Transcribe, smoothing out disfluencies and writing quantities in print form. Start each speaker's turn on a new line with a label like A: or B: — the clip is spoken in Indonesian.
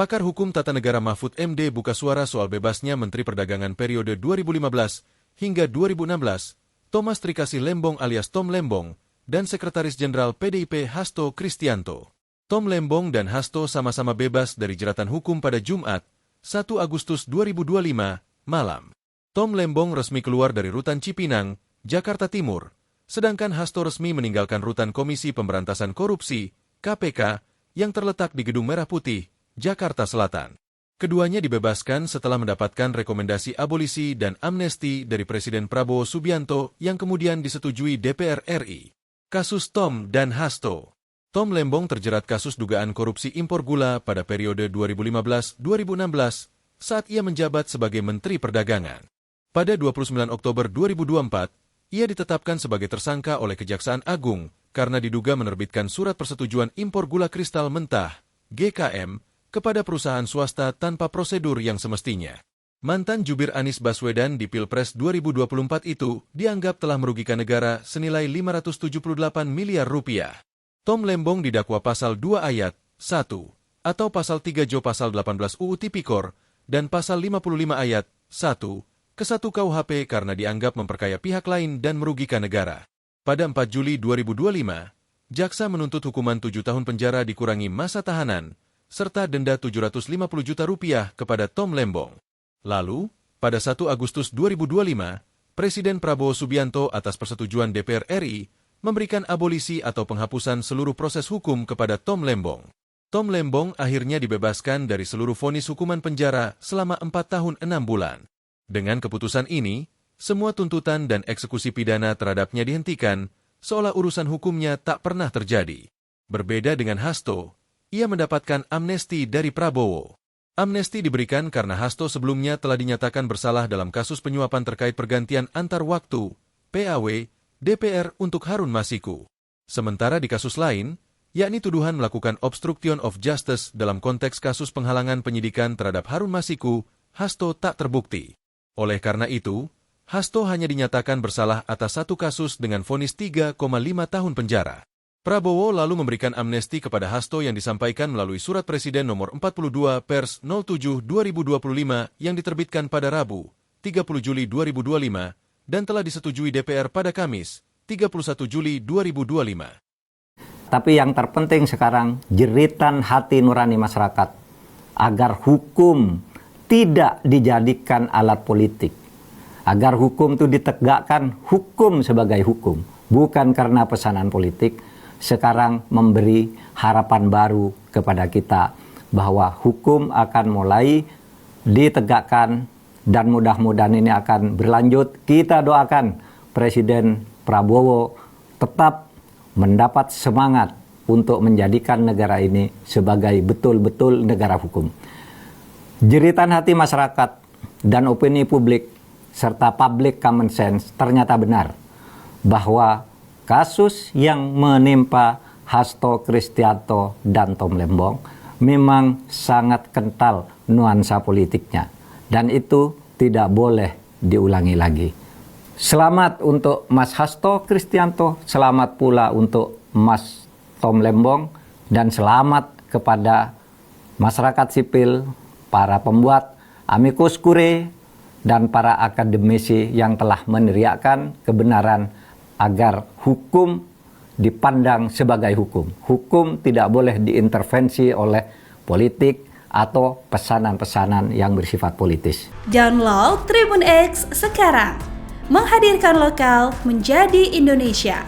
A: Pakar Hukum Tata Negara Mahfud MD buka suara soal bebasnya Menteri Perdagangan periode 2015 hingga 2016, Thomas Trikasih Lembong alias Tom Lembong, dan Sekretaris Jenderal PDIP Hasto Kristianto. Tom Lembong dan Hasto sama-sama bebas dari jeratan hukum pada Jumat, 1 Agustus 2025, malam. Tom Lembong resmi keluar dari Rutan Cipinang, Jakarta Timur, sedangkan Hasto resmi meninggalkan Rutan Komisi Pemberantasan Korupsi, KPK, yang terletak di Gedung Merah Putih, Jakarta Selatan. Keduanya dibebaskan setelah mendapatkan rekomendasi abolisi dan amnesti dari Presiden Prabowo Subianto yang kemudian disetujui DPR RI. Kasus Tom dan Hasto. Tom Lembong terjerat kasus dugaan korupsi impor gula pada periode 2015-2016 saat ia menjabat sebagai Menteri Perdagangan. Pada 29 Oktober 2024, ia ditetapkan sebagai tersangka oleh Kejaksaan Agung karena diduga menerbitkan surat persetujuan impor gula kristal mentah, GKM, kepada perusahaan swasta tanpa prosedur yang semestinya. Mantan jubir Anies Baswedan di Pilpres 2024 itu dianggap telah merugikan negara senilai 578 miliar rupiah. Tom Lembong didakwa pasal 2 ayat 1 atau pasal 3 Jo pasal 18 UU Tipikor dan pasal 55 ayat 1 ke 1 KUHP karena dianggap memperkaya pihak lain dan merugikan negara. Pada 4 Juli 2025, jaksa menuntut hukuman 7 tahun penjara dikurangi masa tahanan serta denda 750 juta rupiah kepada Tom Lembong. Lalu, pada 1 Agustus 2025, Presiden Prabowo Subianto atas persetujuan DPR RI memberikan abolisi atau penghapusan seluruh proses hukum kepada Tom Lembong. Tom Lembong akhirnya dibebaskan dari seluruh vonis hukuman penjara selama 4 tahun 6 bulan. Dengan keputusan ini, semua tuntutan dan eksekusi pidana terhadapnya dihentikan, seolah urusan hukumnya tak pernah terjadi. Berbeda dengan Hasto, ia mendapatkan amnesti dari Prabowo. Amnesti diberikan karena Hasto sebelumnya telah dinyatakan bersalah dalam kasus penyuapan terkait pergantian antar waktu, PAW, DPR untuk Harun Masiku. Sementara di kasus lain, yakni tuduhan melakukan obstruction of justice dalam konteks kasus penghalangan penyidikan terhadap Harun Masiku, Hasto tak terbukti. Oleh karena itu, Hasto hanya dinyatakan bersalah atas satu kasus dengan vonis 3,5 tahun penjara. Prabowo lalu memberikan amnesti kepada Hasto yang disampaikan melalui Surat Presiden nomor 42 pers 07/2025 yang diterbitkan pada Rabu, 30 Juli 2025, dan telah disetujui DPR pada Kamis, 31 Juli 2025.
B: Tapi yang terpenting sekarang, jeritan hati nurani masyarakat agar hukum tidak dijadikan alat politik. Agar hukum itu ditegakkan hukum sebagai hukum, bukan karena pesanan politik. Sekarang memberi harapan baru kepada kita bahwa hukum akan mulai ditegakkan dan mudah-mudahan ini akan berlanjut. Kita doakan Presiden Prabowo tetap mendapat semangat untuk menjadikan negara ini sebagai betul-betul negara hukum. Jeritan hati masyarakat dan opini publik serta public common sense ternyata benar bahwa kasus yang menimpa Hasto Kristianto dan Tom Lembong memang sangat kental nuansa politiknya. Dan itu tidak boleh diulangi lagi. Selamat untuk Mas Hasto Kristianto, selamat pula untuk Mas Tom Lembong, dan selamat kepada masyarakat sipil, para pembuat amicus curiae, dan para akademisi yang telah meneriakkan kebenaran agar hukum dipandang sebagai hukum. Hukum tidak boleh diintervensi oleh politik atau pesanan-pesanan yang bersifat politis.
C: Download Tribun X sekarang, menghadirkan lokal menjadi Indonesia.